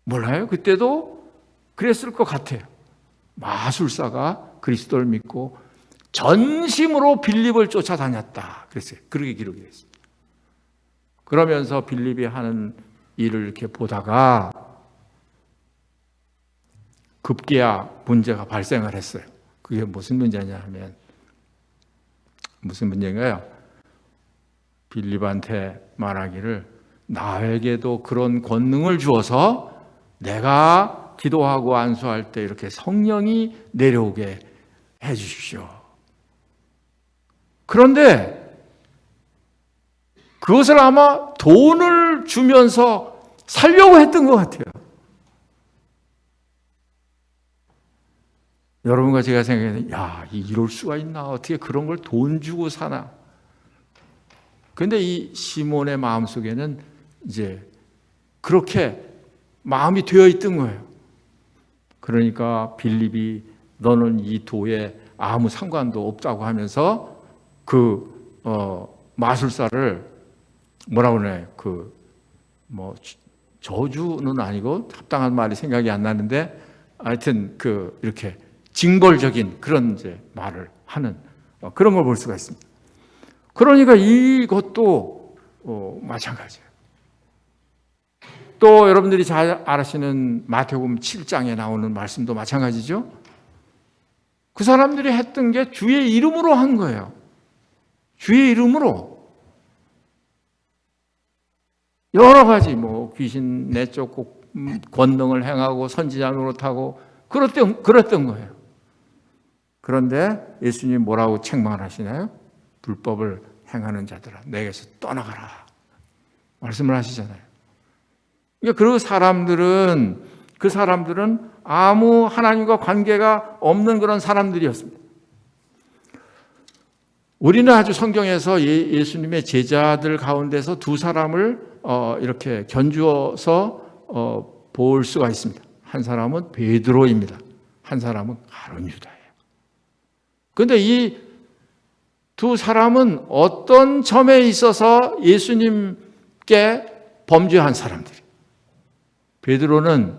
S1: 몰라요? 그때도 그랬을 것 같아요. 마술사가 그리스도를 믿고 전심으로 빌립을 쫓아다녔다. 그랬어요. 그렇게 기록이 됐습니다. 그러면서 빌립이 하는 일을 이렇게 보다가 급기야 문제가 발생을 했어요. 그게 무슨 문제냐 하면 무슨 문제인가요? 빌립한테 말하기를 나에게도 그런 권능을 주어서 내가 기도하고 안수할 때 이렇게 성령이 내려오게 해 주십시오. 그런데 그것을 아마 돈을 주면서 살려고 했던 것 같아요. 여러분과 제가 생각하는, 야, 이럴 수가 있나? 어떻게 그런 걸 돈 주고 사나? 그런데 이 시몬의 마음속에는 이제 그렇게 마음이 되어 있던 거예요. 그러니까 빌립이 너는 이 도에 아무 상관도 없다고 하면서 마술사를 뭐라고 그러나요? 저주는 아니고 합당한 말이 생각이 안 나는데 하여튼 이렇게 징벌적인 그런 이제 말을 하는 그런 걸 볼 수가 있습니다. 그러니까 이것도 마찬가지예요. 또 여러분들이 잘 아시는 마태복음 7장에 나오는 말씀도 마찬가지죠. 그 사람들이 했던 게 주의 이름으로 한 거예요. 주의 이름으로 여러 가지 귀신 내쫓고 권능을 행하고 선지자 노릇하고 그랬던 거예요. 그런데 예수님이 뭐라고 책망을 하시나요? 불법을 행하는 자들아 내게서 떠나가라 말씀을 하시잖아요. 그러니까 그 사람들은 아무 하나님과 관계가 없는 그런 사람들이었습니다. 우리는 아주 성경에서 예수님의 제자들 가운데서 두 사람을 이렇게 견주어서 볼 수가 있습니다. 한 사람은 베드로입니다. 한 사람은 가룟 유다예요. 그런데 이 두 사람은 어떤 점에 있어서 예수님께 범죄한 사람들이에요. 베드로는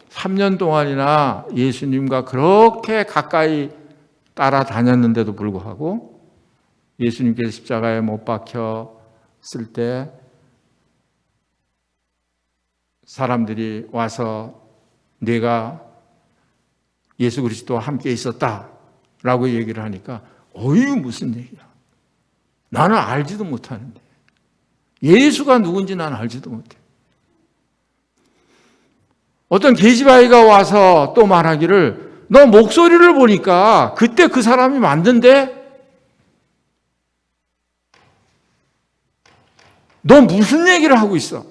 S1: 3년 동안이나 예수님과 그렇게 가까이 따라다녔는데도 불구하고 예수님께서 십자가에 못 박혔을 때 사람들이 와서 내가 예수 그리스도와 함께 있었다라고 얘기를 하니까 어이 무슨 얘기야. 나는 알지도 못하는데 예수가 누군지 난 알지도 못해. 어떤 계집아이가 와서 또 말하기를 너 목소리를 보니까 그때 그 사람이 맞는데 너 무슨 얘기를 하고 있어?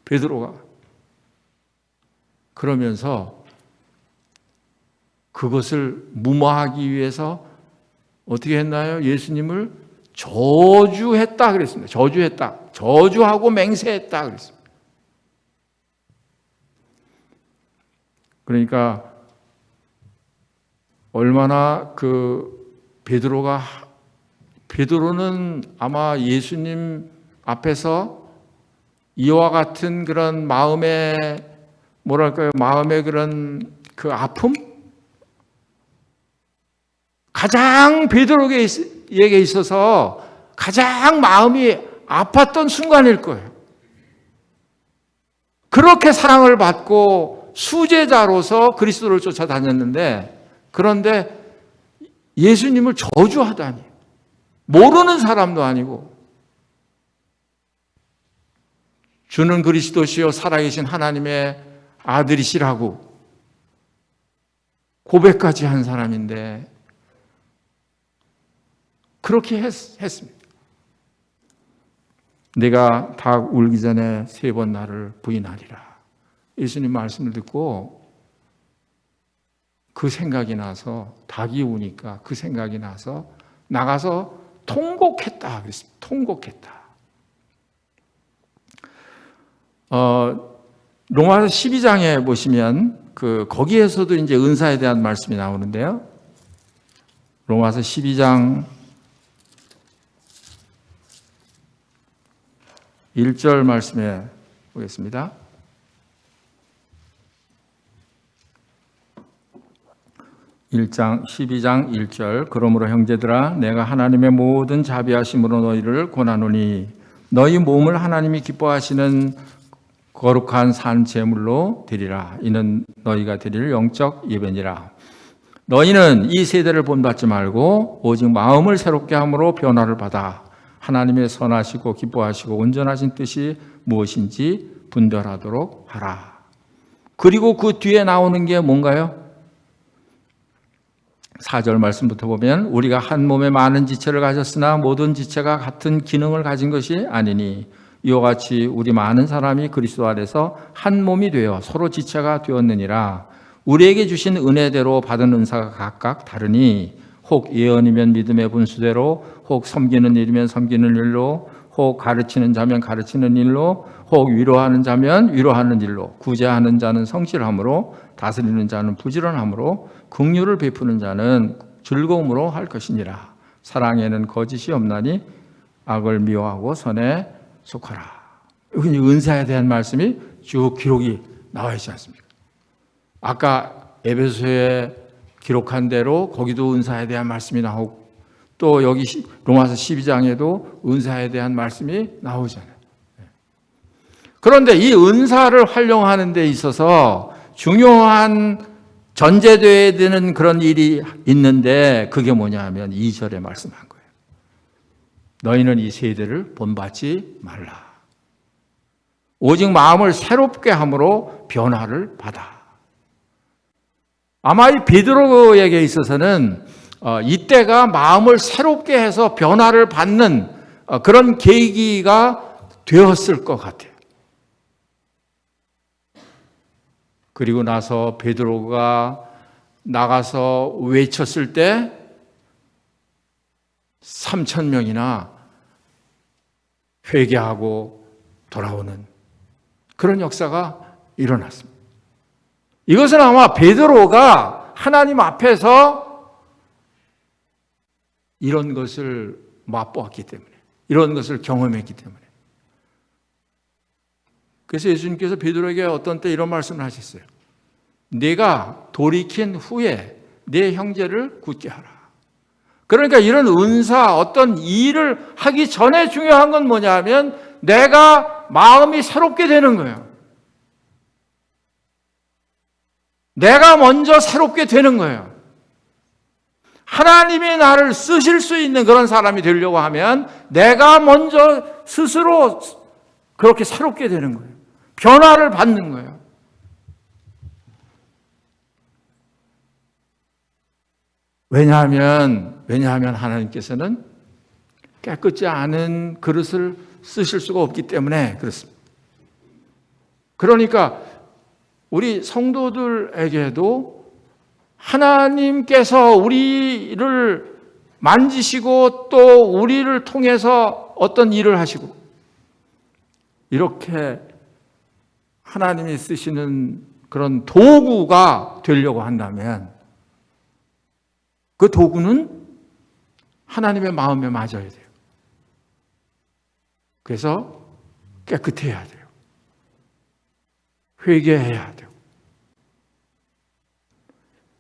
S1: 베드로가. 그러면서 그것을 무마하기 위해서 어떻게 했나요? 예수님을 저주했다 그랬습니다. 저주했다. 저주하고 맹세했다 그랬습니다. 그러니까 얼마나 베드로는 아마 예수님 앞에서 이와 같은 그런 마음의 그런 아픔? 가장 베드로에게 있어서 가장 마음이 아팠던 순간일 거예요. 그렇게 사랑을 받고 수제자로서 그리스도를 쫓아다녔는데 그런데 예수님을 저주하다니. 모르는 사람도 아니고 주는 그리스도시요 살아계신 하나님의 아들이시라고 고백까지 한 사람인데 그렇게 했습니다. 내가 닭 울기 전에 3번 나를 부인하리라. 예수님 말씀을 듣고 그 생각이 나서 닭이 우니까 그 생각이 나서 나가서 통곡했다 그랬습니다. 통곡했다. 로마서 12장에 보시면 거기에서도 이제 은사에 대한 말씀이 나오는데요. 로마서 12장 1절 말씀에 보겠습니다. 12장 1절 그러므로 형제들아 내가 하나님의 모든 자비하심으로 너희를 권하노니 너희 몸을 하나님이 기뻐하시는 거룩한 산 제물로 드리라. 이는 너희가 드릴 영적 예배니라. 너희는 이 세대를 본받지 말고 오직 마음을 새롭게 함으로 변화를 받아 하나님의 선하시고 기뻐하시고 온전하신 뜻이 무엇인지 분별하도록 하라. 그리고 그 뒤에 나오는 게 뭔가요? 4절 말씀부터 보면 우리가 한 몸에 많은 지체를 가졌으나 모든 지체가 같은 기능을 가진 것이 아니니 이와 같이 우리 많은 사람이 그리스도 안에서 한 몸이 되어 서로 지체가 되었느니라. 우리에게 주신 은혜대로 받은 은사가 각각 다르니 혹 예언이면 믿음의 분수대로 혹 섬기는 일이면 섬기는 일로 혹 가르치는 자면 가르치는 일로 혹 위로하는 자면 위로하는 일로 구제하는 자는 성실함으로 다스리는 자는 부지런함으로 긍휼을 베푸는 자는 즐거움으로 할 것이니라. 사랑에는 거짓이 없나니 악을 미워하고 선에 속하라. 여기 은사에 대한 말씀이 쭉 기록이 나와 있지 않습니까? 아까 에베소에 기록한 대로 거기도 은사에 대한 말씀이 나오고 또 여기 로마서 12장에도 은사에 대한 말씀이 나오잖아요. 그런데 이 은사를 활용하는 데 있어서 중요한 전제되어야 되는 그런 일이 있는데 그게 뭐냐 하면 2절에 말씀한 거예요. 너희는 이 세대를 본받지 말라. 오직 마음을 새롭게 함으로 변화를 받아. 아마 이 베드로에게 있어서는 이때가 마음을 새롭게 해서 변화를 받는 그런 계기가 되었을 것 같아요. 그리고 나서 베드로가 나가서 외쳤을 때 3,000명이나 회개하고 돌아오는 그런 역사가 일어났습니다. 이것은 아마 베드로가 하나님 앞에서 이런 것을 맛보았기 때문에, 이런 것을 경험했기 때문에. 그래서 예수님께서 베드로에게 어떤 때 이런 말씀을 하셨어요. 네가 돌이킨 후에 네 형제를 굳게 하라. 그러니까 이런 은사, 어떤 일을 하기 전에 중요한 건 뭐냐 하면 내가 마음이 새롭게 되는 거예요. 내가 먼저 새롭게 되는 거예요. 하나님이 나를 쓰실 수 있는 그런 사람이 되려고 하면 내가 먼저 스스로 그렇게 새롭게 되는 거예요. 변화를 받는 거예요. 왜냐하면 하나님께서는 깨끗지 않은 그릇을 쓰실 수가 없기 때문에 그렇습니다. 그러니까 우리 성도들에게도 하나님께서 우리를 만지시고 또 우리를 통해서 어떤 일을 하시고 이렇게 하나님이 쓰시는 그런 도구가 되려고 한다면 그 도구는 하나님의 마음에 맞아야 돼요. 그래서 깨끗해야 돼요. 회개해야 돼요.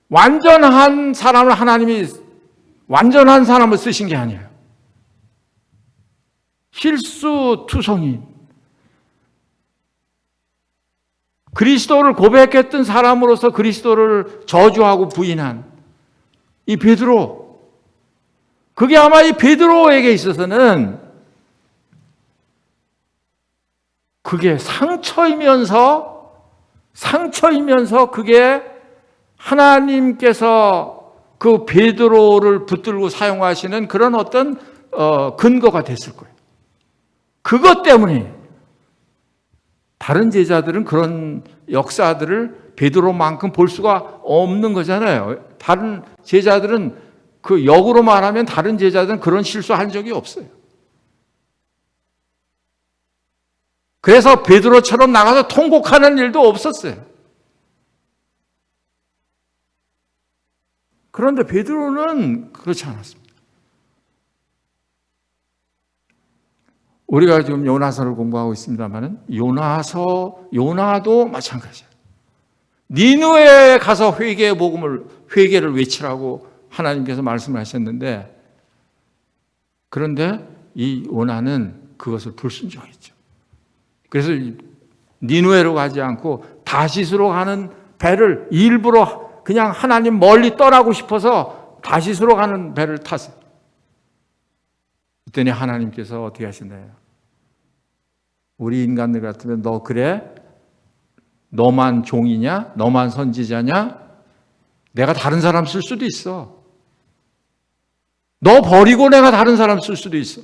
S1: 완전한 사람을 하나님이 완전한 사람을 쓰신 게 아니에요. 실수투성이 그리스도를 고백했던 사람으로서 그리스도를 저주하고 부인한 이 베드로, 그게 아마 이 베드로에게 있어서는 그게 상처이면서 그게 하나님께서 그 베드로를 붙들고 사용하시는 그런 어떤 근거가 됐을 거예요. 그것 때문에 다른 제자들은 그런 역사들을 베드로만큼 볼 수가 없는 거잖아요. 다른 제자들은 그 역으로 말하면 다른 제자들은 그런 실수한 적이 없어요. 그래서 베드로처럼 나가서 통곡하는 일도 없었어요. 그런데 베드로는 그렇지 않았습니다. 우리가 지금 요나서를 공부하고 있습니다만은 요나도 마찬가지예요. 니느웨에 가서 회개를 외치라고 하나님께서 말씀을 하셨는데, 그런데 이 요나는 그것을 불순종했죠. 그래서 니느웨로 가지 않고 다시스로 가는 배를 일부러 그냥 하나님 멀리 떠나고 싶어서 다시스로 가는 배를 탔어요. 그랬더니 하나님께서 어떻게 하시나요? 우리 인간들 같으면 너 그래? 너만 종이냐? 너만 선지자냐? 내가 다른 사람 쓸 수도 있어. 너 버리고 내가 다른 사람 쓸 수도 있어.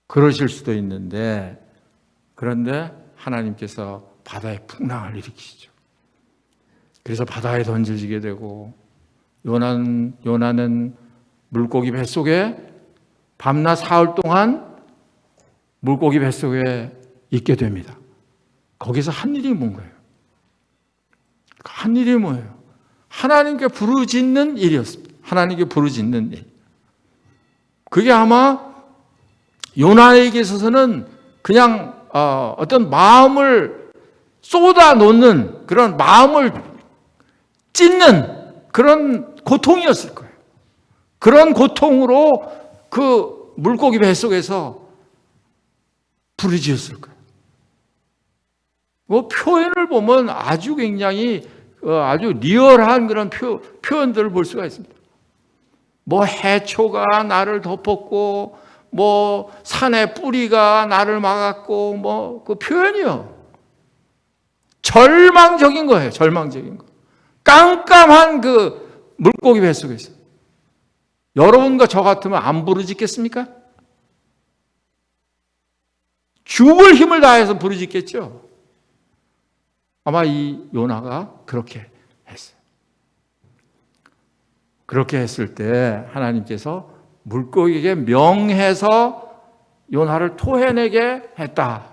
S1: 그러실 수도 있는데, 그런데 하나님께서 바다에 풍랑을 일으키시죠. 그래서 바다에 던져지게 되고, 요나는 물고기 뱃속에 밤낮 사흘 동안 물고기 뱃속에 있게 됩니다. 거기서 한 일이 뭔 거예요? 한 일이 뭐예요? 하나님께 부르짖는 일이었습니다. 하나님께 부르짖는 일. 그게 아마 요나에게 있어서는 그냥 어떤 마음을 쏟아놓는 그런 마음을 찢는 그런 고통이었을 거예요. 그런 고통으로 그 물고기 뱃속에서 부르짖었을 거예요. 뭐 표현을 보면 아주 굉장히 아주 리얼한 그런 표현들을 볼 수가 있습니다. 뭐 해초가 나를 덮었고, 뭐 산의 뿌리가 나를 막았고, 뭐 그 표현이요. 절망적인 거예요. 절망적인 거. 깜깜한 그 물고기 뱃속에서. 여러분과 저 같으면 안 부르짖겠습니까? 죽을 힘을 다해서 부르짖겠죠. 아마 이 요나가 그렇게 했어요. 그렇게 했을 때 하나님께서 물고기에게 명해서 요나를 토해내게 했다.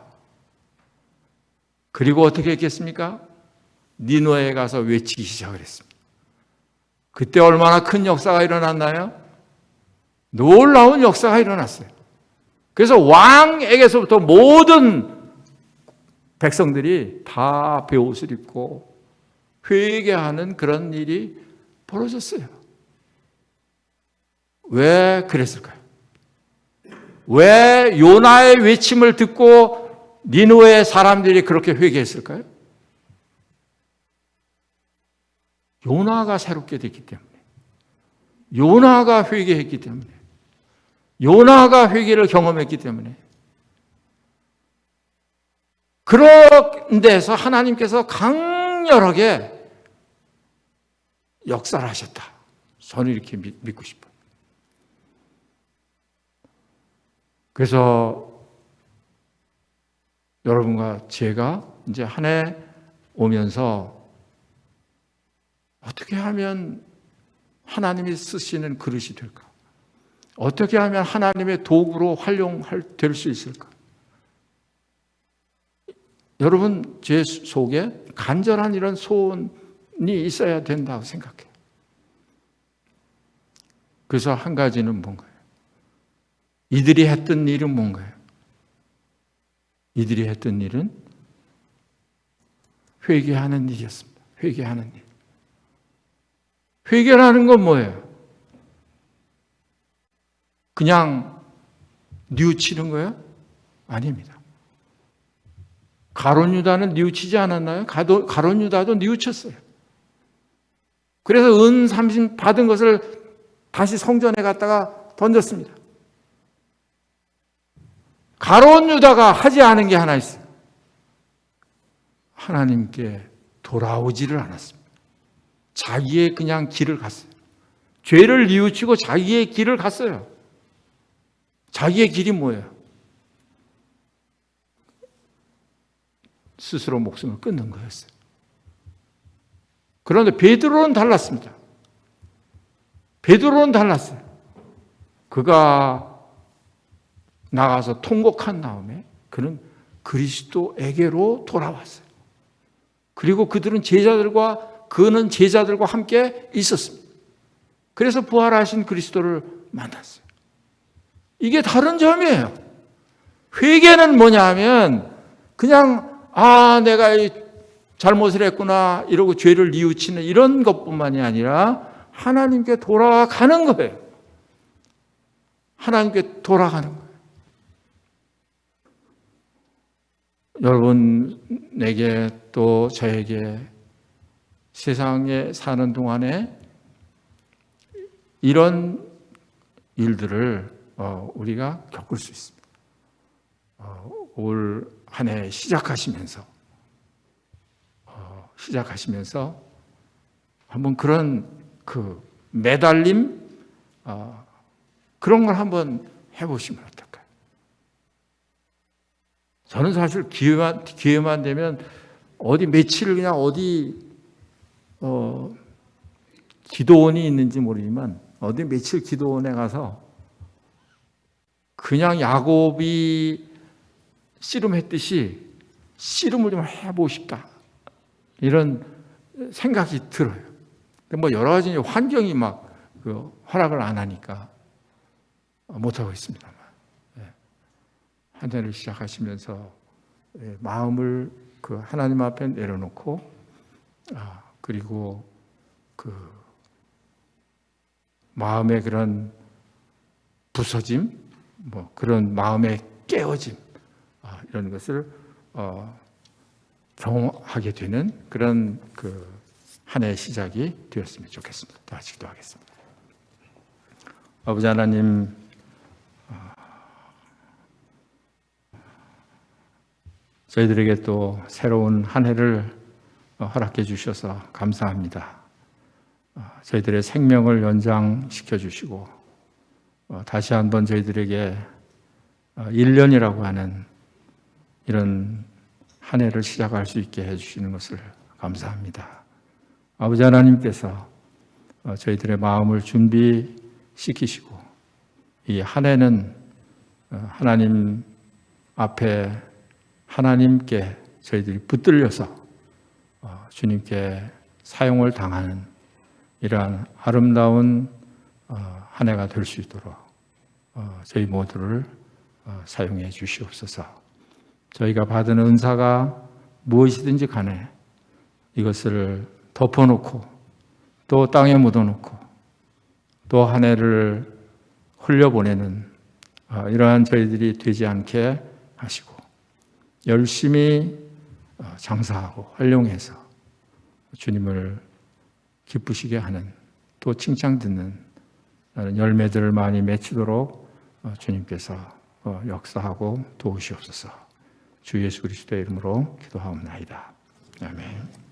S1: 그리고 어떻게 했겠습니까? 니느웨에 가서 외치기 시작을 했습니다. 그때 얼마나 큰 역사가 일어났나요? 놀라운 역사가 일어났어요. 그래서 왕에게서부터 모든 백성들이 다 베옷을 입고 회개하는 그런 일이 벌어졌어요. 왜 그랬을까요? 왜 요나의 외침을 듣고 니느웨의 사람들이 그렇게 회개했을까요? 요나가 새롭게 됐기 때문에, 요나가 회개했기 때문에, 요나가 회개를 경험했기 때문에, 그런 데서 하나님께서 강렬하게 역사를 하셨다. 저는 이렇게 믿고 싶어요. 그래서 여러분과 제가 이제 한 해 오면서 어떻게 하면 하나님이 쓰시는 그릇이 될까? 어떻게 하면 하나님의 도구로 될 수 있을까? 여러분, 제 속에 간절한 이런 소원이 있어야 된다고 생각해요. 그래서 한 가지는 뭔가요? 이들이 했던 일은 뭔가요? 이들이 했던 일은 회개하는 일이었습니다. 회개하는 일. 회개라는 건 뭐예요? 그냥 뉘우치는 거예요? 아닙니다. 가룟 유다는 뉘우치지 않았나요? 가룟 유다도 뉘우쳤어요. 그래서 은 30 받은 것을 다시 성전에 갖다가 던졌습니다. 가룟 유다가 하지 않은 게 하나 있어요. 하나님께 돌아오지를 않았습니다. 자기의 그냥 길을 갔어요. 죄를 뉘우치고 자기의 길을 갔어요. 자기의 길이 뭐예요? 스스로 목숨을 끊는 거였어요. 그런데 베드로는 달랐습니다. 베드로는 달랐어요. 그가 나가서 통곡한 다음에 그는 그리스도에게로 돌아왔어요. 그리고 그는 제자들과 함께 있었습니다. 그래서 부활하신 그리스도를 만났어요. 이게 다른 점이에요. 회개는 뭐냐 하면 그냥 내가 잘못을 했구나 이러고 죄를 뉘우치는 이런 것뿐만이 아니라 하나님께 돌아가는 거예요. 하나님께 돌아가는 거예요. 여러분에게 또 저에게 세상에 사는 동안에 이런 일들을 우리가 겪을 수 있습니다. 올 한 해 시작하시면서 한번 그런 그 매달림 그런 걸 한번 해보시면 어떨까요? 저는 사실 기회만 되면 어디 며칠 그냥 기도원이 있는지 모르지만 어디 며칠 기도원에 가서 그냥 야곱이 씨름했듯이 씨름을 좀 해보고 싶다 이런 생각이 들어요. 근데 뭐 여러 가지 환경이 막 허락을 안 하니까 못하고 있습니다만, 한 해를 시작하시면서 마음을 하나님 앞에 내려놓고, 그리고 마음의 그런 부서짐, 그런 마음의 깨어짐, 이런 것을 경험하게 되는 그런 한 해의 시작이 되었으면 좋겠습니다. 다 같이 기도하겠습니다. 아버지 하나님, 저희들에게 또 새로운 한 해를 허락해 주셔서 감사합니다. 저희들의 생명을 연장시켜 주시고, 다시 한번 저희들에게 1년이라고 하는 이런 한 해를 시작할 수 있게 해주시는 것을 감사합니다. 아버지 하나님께서 저희들의 마음을 준비시키시고, 이 한 해는 하나님 앞에 하나님께 저희들이 붙들려서 주님께 사용을 당하는 이러한 아름다운 한 해가 될 수 있도록 저희 모두를 사용해 주시옵소서. 저희가 받은 은사가 무엇이든지 간에 이것을 덮어놓고 또 땅에 묻어놓고 또 한 해를 흘려보내는 이러한 저희들이 되지 않게 하시고, 열심히 장사하고 활용해서 주님을 기쁘시게 하는, 또 칭찬 듣는 열매들을 많이 맺히도록 주님께서 역사하고 도우시옵소서. 주 예수 그리스도의 이름으로 기도하옵나이다. 아멘.